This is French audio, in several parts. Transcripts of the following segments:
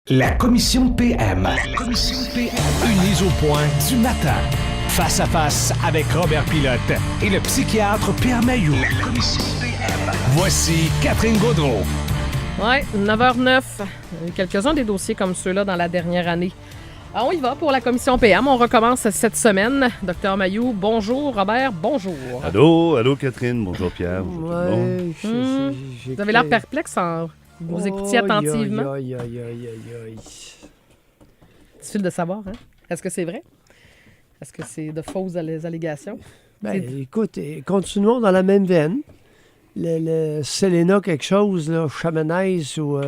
La commission PM. La commission PM. Une mise au point du matin. Face à face avec Robert Pilote et le psychiatre Pierre Mailloux. La commission PM. Voici Catherine Gaudreault. Oui, 9h09. Il y a eu quelques-uns des dossiers comme ceux-là dans la dernière année. Alors, on y va pour la commission PM. On recommence cette semaine. Docteur Mailloux, bonjour. Robert, bonjour. Allô Catherine, bonjour Pierre. Bonjour tout le monde. Vous avez l'air perplexe en vous écoutiez attentivement. Aïe. Difficile de savoir, hein? Est-ce que c'est vrai? Est-ce que c'est de fausses allégations? Écoute, continuons dans la même veine. Le Selena quelque chose, là, Chamonix, ou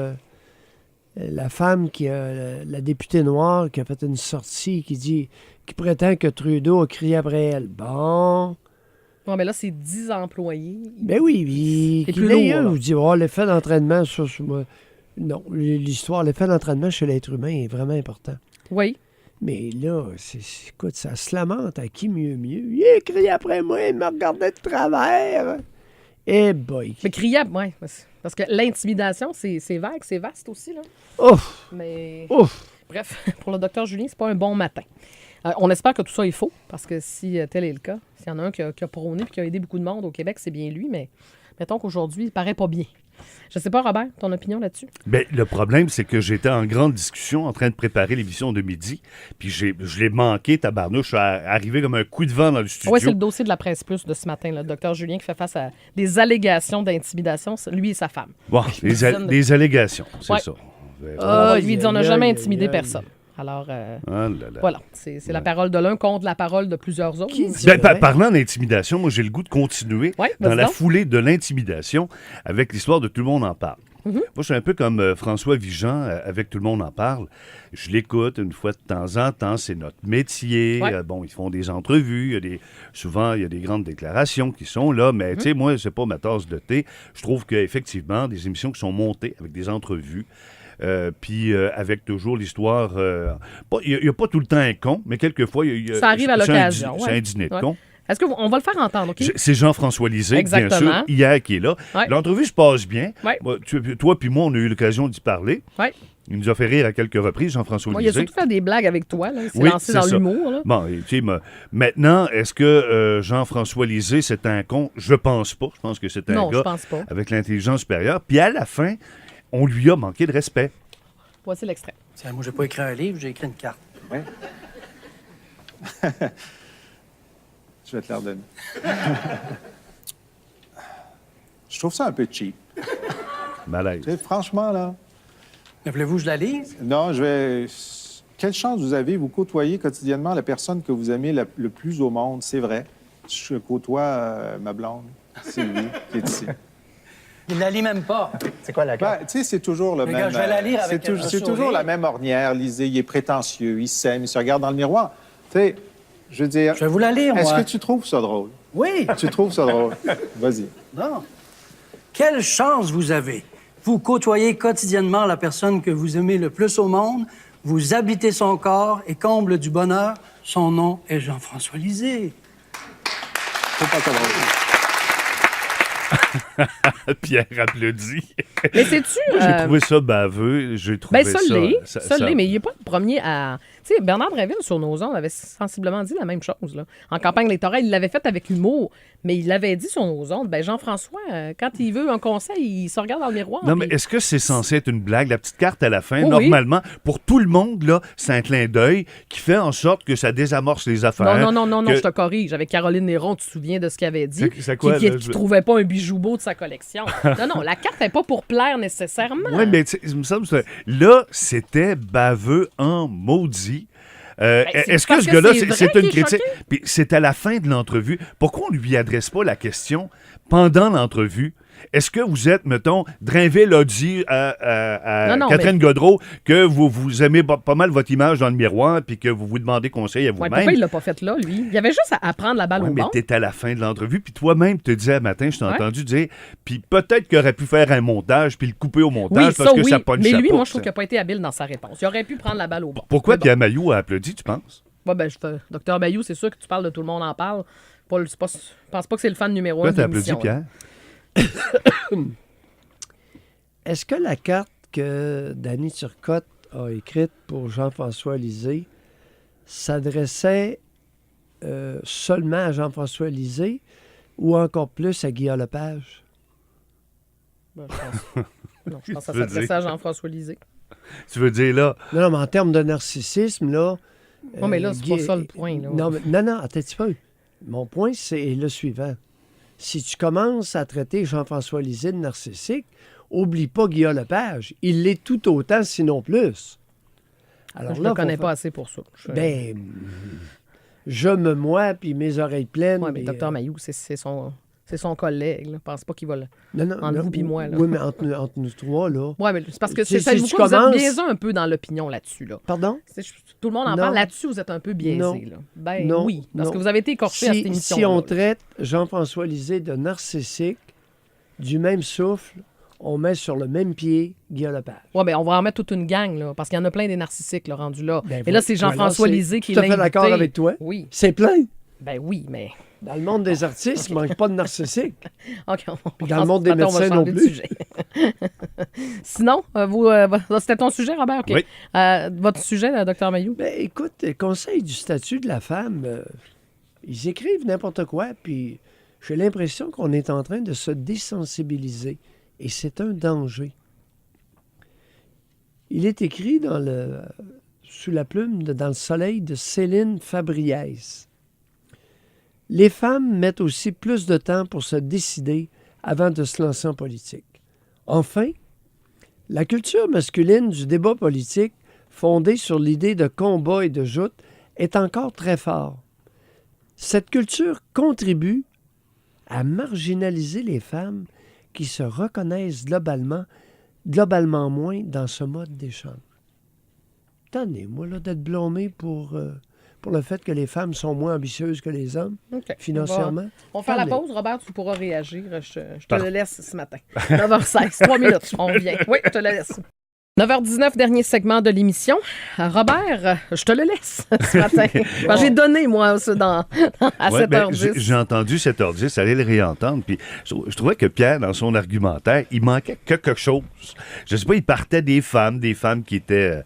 la femme la députée noire qui a fait une sortie qui prétend que Trudeau a crié après elle. Bon. Non, mais là, c'est 10 employés. Ben oui, c'est plus lourd. Vous dit, l'effet d'entraînement, non, l'histoire, l'effet d'entraînement chez l'être humain est vraiment important. Oui. Mais là, écoute, ça se lamente à qui mieux. Il a crié après moi, il me regardait de travers. Eh boy. Mais crier, oui. Parce que l'intimidation, c'est vague, c'est vaste aussi, là. Ouf! Mais... Ouf! Bref, pour le docteur Julien, c'est pas un bon matin. On espère que tout ça est faux, parce que si tel est le cas, s'il y en a un qui a prôné et qui a aidé beaucoup de monde au Québec, c'est bien lui, mais mettons qu'aujourd'hui, il paraît pas bien. Je sais pas, Robert, ton opinion là-dessus? Bien, le problème, c'est que j'étais en grande discussion en train de préparer l'émission de midi, puis je l'ai manqué, tabarnouche, je suis arrivé comme un coup de vent dans le studio. Oui, c'est le dossier de la Presse Plus de ce matin, le docteur Julien qui fait face à des allégations d'intimidation, lui et sa femme. Bon, des allégations, c'est ça. Lui, il dit on n'a jamais intimidé personne. Alors, voilà, c'est la parole de l'un contre la parole de plusieurs autres. Parlant d'intimidation, moi, j'ai le goût de continuer dans la foulée de l'intimidation avec l'histoire de Tout le monde en parle. Mm-hmm. Moi, je suis un peu comme François Vigent avec Tout le monde en parle. Je l'écoute une fois de temps en temps, c'est notre métier. Ouais. Ils font des entrevues, souvent, il y a des grandes déclarations qui sont là, mais tu sais, moi, c'est pas ma tasse de thé. Je trouve qu'effectivement, des émissions qui sont montées avec des entrevues, puis avec toujours l'histoire... Il n'y a pas tout le temps un con, mais quelquefois... ça arrive à l'occasion. C'est un dîner de con. Est-ce qu'on va le faire entendre, OK? C'est Jean-François Lisée, bien sûr, hier qui est là. Ouais. L'entrevue se passe bien. Ouais. Toi puis moi, on a eu l'occasion d'y parler. Ouais. Il nous a fait rire à quelques reprises, Jean-François Lisée. Il a surtout fait des blagues avec toi. Là. Il s'est lancé dans l'humour. Là. Bon, maintenant, est-ce que Jean-François Lisée, c'est un con? Je pense pas. Je pense que c'est un gars avec l'intelligence supérieure. Puis à la fin, on lui a manqué de respect. Voici l'extrait. Tiens, moi, j'ai pas écrit un livre, j'ai écrit une carte. Oui. Je vais te la redonner. Je trouve ça un peu cheap. Malaise. Tu sais, franchement, là... Mais voulez-vous que je la lise? Non, Quelle chance vous avez, vous côtoyez quotidiennement la personne que vous aimez le plus au monde, c'est vrai. Je côtoie ma blonde, Sylvie, qui est ici. Il ne la lit même pas. C'est quoi la carte? Tu sais, c'est toujours le même... Je vais la lire avec c'est toujours la même ornière. Lisez, il est prétentieux, il s'aime, il se regarde dans le miroir. Tu sais, je veux dire... Je vais vous la lire, moi. Est-ce que tu trouves ça drôle? Oui. Tu trouves ça drôle? Vas-y. Non. Quelle chance vous avez. Vous côtoyez quotidiennement la personne que vous aimez le plus au monde, vous habitez son corps et comble du bonheur, son nom est Jean-François Lisée. C'est pas ça drôle. Pierre applaudit. Mais sais-tu... J'ai trouvé ça baveux. J'ai trouvé ça l'est, mais il n'est pas le premier à... Tu sais, Bernard Drinville, sur nos ondes, avait sensiblement dit la même chose. Là. En campagne électorale, il l'avait fait avec humour, mais il l'avait dit sur nos ondes. Jean-François, quand il veut un conseil, il se regarde dans le miroir. Non, mais est-ce que c'est censé être une blague? La petite carte à la fin, normalement, pour tout le monde, là, c'est un clin d'œil qui fait en sorte que ça désamorce les affaires. Non, je te corrige. Avec Caroline Néron, tu te souviens de ce qu'il avait dit? C'est quoi, qui ne trouvait pas un bijou beau de sa collection. Non, la carte n'est pas pour plaire nécessairement. Oui, mais il me semble que là, c'était baveux en maudit. Est-ce que ce gars-là, c'est une critique? Puis c'est à la fin de l'entrevue. Pourquoi on ne lui adresse pas la question pendant l'entrevue? Est-ce que vous êtes, mettons, Drainville a dit à Catherine Gaudreault que vous aimez pas mal votre image dans le miroir puis que vous vous demandez conseil à vous-même? Pourquoi il l'a pas fait là, lui? Il y avait juste à prendre la balle au bon. Mais t'es à la fin de l'entrevue puis toi-même te disais matin, je t'ai entendu dire, puis peut-être qu'il aurait pu faire un montage puis le couper au montage parce que ça punchait pas. Mais lui, moi, je trouve qu'il n'a pas été habile dans sa réponse. Il aurait pu prendre la balle au bon. Pourquoi Pierre Mailloux a applaudi, tu penses? Docteur Mailloux, c'est sûr que tu parles de Tout le monde en parle. Je pense pas que c'est le fan numéro 1 de l'émission. Pourquoi t'as applaudi, Pierre? Est-ce que la carte que Danny Turcotte a écrite pour Jean-François Lisée s'adressait seulement à Jean-François Lisée ou encore plus à Guillaume Lepage? Ben, je pense que ça s'adressait à Jean-François Lisée. Tu veux dire, là... Non, mais en termes de narcissisme, là... Non, mais là, c'est pas ça le point. Là. Non, attends un petit peu. Mon point, c'est le suivant. Si tu commences à traiter Jean-François Lisée de narcissique, oublie pas Guillaume Lepage. Il l'est tout autant, sinon plus. Alors je ne le connais pas assez pour ça. Je me mois, puis mes oreilles pleines. Oui, mais Dr Mailloux, c'est son collègue. Je ne pense pas qu'il va entre vous et moi. Là. Oui, mais entre nous trois, là. Oui, mais c'est parce que Si vous tu êtes commences- biaisé un peu dans l'opinion là-dessus. Là. Pardon? Tout le monde en Non. parle là-dessus, vous êtes un peu biaisé. Non. Là. Ben Non. oui, parce Non. que vous avez été écorché à cette émission. Si on traite Jean-François Lisée de narcissique, du même souffle, on met sur le même pied Guillaume Lepage. Oui, bien, on va en mettre toute une gang, là, parce qu'il y en a plein des narcissiques là, rendus là. Ben, Et là, c'est Jean-François voilà, Lisée qui est tout à fait l'invité. d'accord avec toi. Oui. C'est plein. Ben oui, mais... Dans le monde des artistes, il ne manque pas de narcissiques. OK, Dans le monde des médecins non plus. Sinon, c'était ton sujet, Robert? OK. Oui. Votre sujet, Dr Mailloux? Ben, écoute, le Conseil du statut de la femme, ils écrivent n'importe quoi, puis j'ai l'impression qu'on est en train de se désensibiliser. Et c'est un danger. Il est écrit sous la plume, dans le soleil, de Céline Fabriès. Les femmes mettent aussi plus de temps pour se décider avant de se lancer en politique. Enfin, la culture masculine du débat politique, fondée sur l'idée de combat et de joute, est encore très forte. Cette culture contribue à marginaliser les femmes qui se reconnaissent globalement moins dans ce mode d'échange. Tenez-moi là d'être blâmé pour le fait que les femmes sont moins ambitieuses que les hommes, OK. financièrement. On va faire la Parlez. pause, Robert, tu pourras réagir. Je te le laisse ce matin. 9h16, 3 minutes, on revient. Oui, je te le laisse. 9h19, dernier segment de l'émission. Robert, je te le laisse ce matin. J'ai donné, moi, ça à Ouais, 7h10. j'ai entendu 7h10, allez le réentendre. Puis je trouvais que Pierre, dans son argumentaire, il manquait quelque chose. Je sais pas, il partait des femmes qui étaient...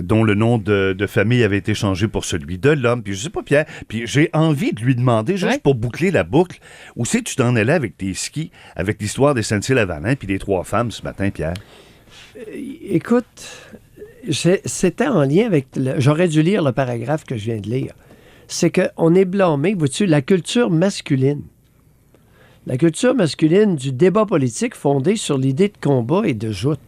dont le nom de famille avait été changé pour celui de l'homme. Puis je sais pas, Pierre, puis j'ai envie de lui demander, juste pour boucler la boucle, où c'est que tu t'en allais avec tes skis, avec l'histoire des SNC-Lavalin, puis les 3 femmes ce matin, Pierre? Écoute, c'était en lien avec... J'aurais dû lire le paragraphe que je viens de lire. C'est qu'on est blâmé, vois-tu, la culture masculine. La culture masculine du débat politique fondé sur l'idée de combat et de joute.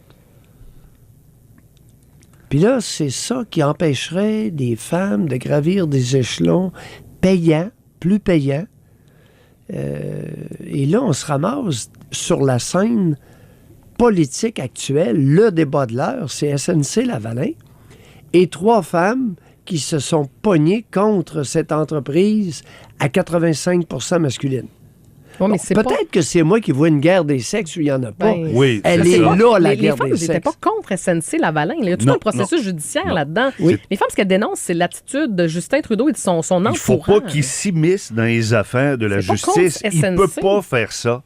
Puis là, c'est ça qui empêcherait des femmes de gravir des échelons payants, plus payants. Et là, on se ramasse sur la scène politique actuelle. Le débat de l'heure, c'est SNC-Lavalin. Et 3 femmes qui se sont pognées contre cette entreprise à 85% masculine. Bon, mais Peut-être pas... que c'est moi qui vois une guerre des sexes où il n'y en a pas. Ben, Oui, Elle c'est est ça. là, la les guerre femmes des n'étaient sexes. pas contre SNC-Lavalin. Il y a tout Non, un processus judiciaire non. là-dedans. Oui. Les femmes, ce qu'elles dénoncent, c'est l'attitude de Justin Trudeau et de son entourage. Il faut pas qu'il s'immisce dans les affaires de la C'est pas justice. contre Il peut SNC. pas faire ça.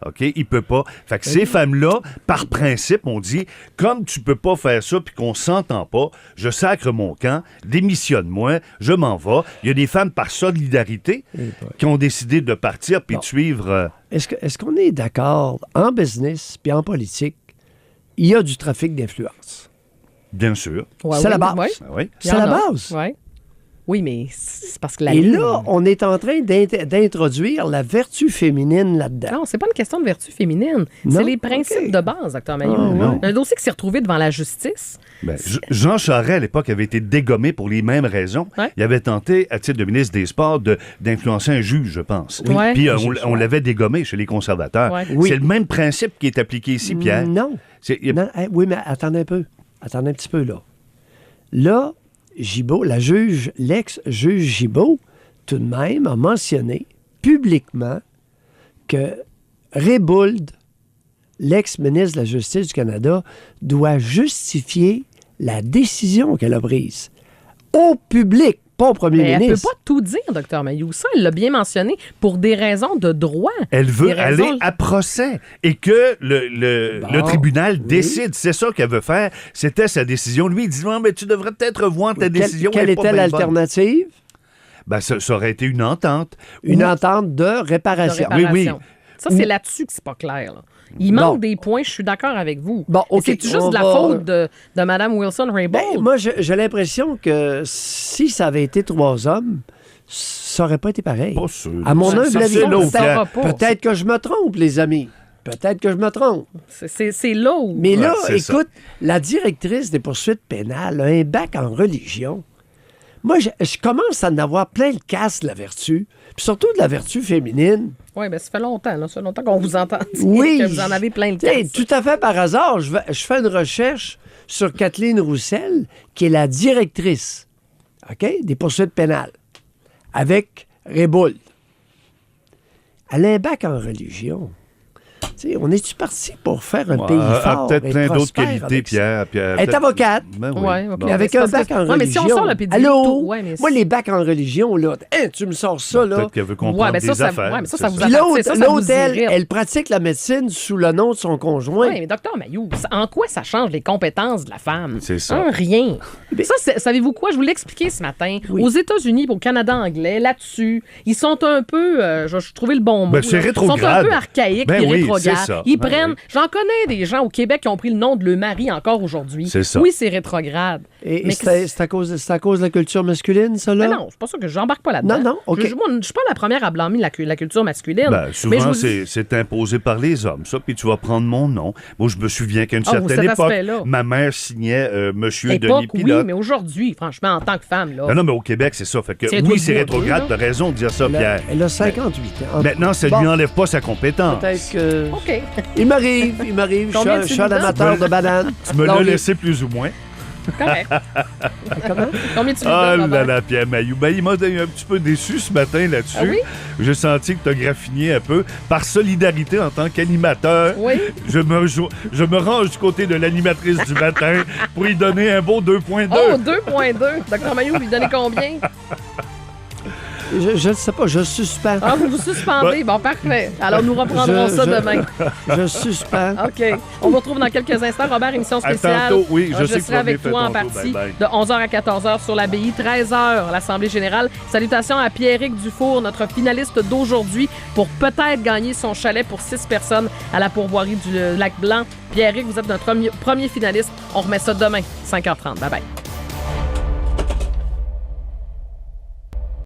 OK? Il peut pas. Fait que ces femmes-là, par principe, on dit, comme tu peux pas faire ça puis qu'on s'entend pas, je sacre mon camp, démissionne-moi, je m'en vais. Il y a des femmes par solidarité qui ont décidé de partir puis de suivre... Est-ce qu'on est d'accord, en business puis en politique, il y a du trafic d'influence? bien sûr. C'est la base. Oui. Ah oui. Il y C'est en la a. base. Ouais. Oui, mais c'est parce que la Et ligne- là, on est en train d'introduire la vertu féminine là-dedans. Non, c'est pas une question de vertu féminine. Non? C'est les principes OK. de base, Dr Mailloux. Ah, ouais. Un dossier qui s'est retrouvé devant la justice. Ben, Jean Charest, à l'époque, avait été dégommé pour les mêmes raisons. Ouais. Il avait tenté, à titre de ministre des Sports, d'influencer un juge, je pense. Oui. Ouais. Puis on l'avait dégommé chez les conservateurs. Ouais. Oui. C'est le même principe qui est appliqué ici, Pierre. Non. Non, oui, mais attendez un peu. Attendez un petit peu, là. Là, Gibault, l'ex-juge Gibault, tout de même, a mentionné publiquement que Raybould, l'ex-ministre de la Justice du Canada, doit justifier la décision qu'elle a prise au public. pas au premier Mais elle ministre. peut pas tout dire, Dr Mayou. Ça, elle l'a bien mentionné, pour des raisons de droit. Elle veut Des raisons- aller à procès et que le tribunal décide. C'est ça qu'elle veut faire. C'était sa décision. Lui, il dit non, mais tu devrais peut-être revoir ta décision. Quelle elle est pas était bien bonne. l'alternative? Ben, ça aurait été une entente. Une Ou- entente de de réparation. réparation. Oui. Ça, c'est là-dessus que c'est pas clair. Là. Il Bon. manque des points, je suis d'accord avec vous. Bon, Mais OK, c'est juste on de la va- faute de Mme Wilson-Raybould. Ben, moi, j'ai l'impression que si ça avait été 3 hommes, ça aurait pas été pareil. Pas sûr. À mon Ça, humble ça, avis, c'est là où ça Pierre- aura pas. peut-être que je me trompe, les amis. Peut-être que je me trompe. C'est là où... Mais là, c'est ça. écoute, la directrice des poursuites pénales a un bac en religion. Moi, je commence à en avoir plein le casse de la vertu, puis surtout de la vertu féminine. Oui, bien, ça fait longtemps, là. Ça fait longtemps qu'on vous entend dire Oui. que vous en avez plein le T'sais, casse. tout à fait par hasard, je fais une recherche sur Kathleen Roussel, qui est la directrice, OK, des poursuites pénales, avec Raybould. Elle a un bac en religion. T'sais, on est-tu parti pour faire un pays fort peut-être et plein d'autres prospère qualités, avec ça? Pierre. Elle est peut-être- avocate. Ben oui. Ouais, OK. Bon. Avec c'est un parce bac que- en ouais, mais si religion. on sort le pédiluve Allô? tôt, ouais, mais Moi, les bacs en religion, là, hein, tu me sors ça, là. Peut-être qu'elle veut comprendre Ouais, mais ça, des ça- affaires. ouais, mais ça c'est vous Puis appartient, ça vous l'autre, elle, irrite. elle pratique la médecine sous le nom de son conjoint. Oui, mais docteur Mayou, en quoi ça change les compétences de la femme? C'est ça. Hein, rien. Ça, savez-vous quoi? Je vous l'ai expliqué ce matin. Oui. Aux États-Unis, au Canada anglais, là-dessus, ils sont un peu, je trouvais le bon mot. Ben, c'est là. Ils sont rétrograde. un peu archaïques Ben et oui, rétrogrades. c'est ça. Ils Ben prennent... oui. J'en connais des gens au Québec qui ont pris le nom de leur mari encore aujourd'hui. C'est ça. Oui, c'est rétrograde. Et Mais c'est à cause de la culture masculine, ça, là? Mais non, c'est pas ça que j'embarque pas là-dedans. Non, non, OK. Moi, je suis pas la première à blâmer la culture masculine. Ben, mais je souvent, vous dis- c'est imposé par les hommes, ça, puis tu vas prendre mon nom. Moi, je me souviens qu'à une Ah, certaine cet époque, aspect-là. ma mère signait Monsieur Denis Époque, oui, Pilote. mais aujourd'hui, franchement, en tant que femme, là... Non, mais au Québec, c'est ça. Fait que, C'est oui, toi c'est le rétrograde, là. t'as raison de dire ça, Pierre. Elle a 58 ans. Maintenant, ça Bon, lui enlève pas sa compétence. peut-être que... OK. Il m'arrive. Combien Je tu suis un lui donnes? amateur de bananes. Tu me l'as Alors, laissé plus ou moins. Correct. Comment? Combien tu lui Ah donnes, là Robert? là, Pierre Mailloux. Ben, il m'a un petit peu déçu ce matin là-dessus. Ah oui? J'ai senti que tu as graffiné un peu. Par solidarité en tant qu'animateur, Oui. je me range du côté de l'animatrice du matin pour y donner un beau 2.2. Oh, 2.2. Dr Mayou, lui donnez combien? Je ne sais pas, je suspends. Ah, vous vous suspendez. Bon, parfait. Alors, nous reprendrons ça demain. Je suspends. OK. On vous retrouve dans quelques instants. Robert, émission À spéciale. tantôt, oui, je sais que tu serai vas avec venir toi en faire tantôt. partie Bye, de 11h à 14h sur l'Abbaye, 13h l'Assemblée générale. Salutations à Pierrick Dufour, notre finaliste d'aujourd'hui, pour peut-être gagner son chalet pour 6 personnes à la pourvoirie du Lac Blanc. Pierrick, vous êtes notre premier finaliste. On remet ça demain, 5h30. Bye-bye.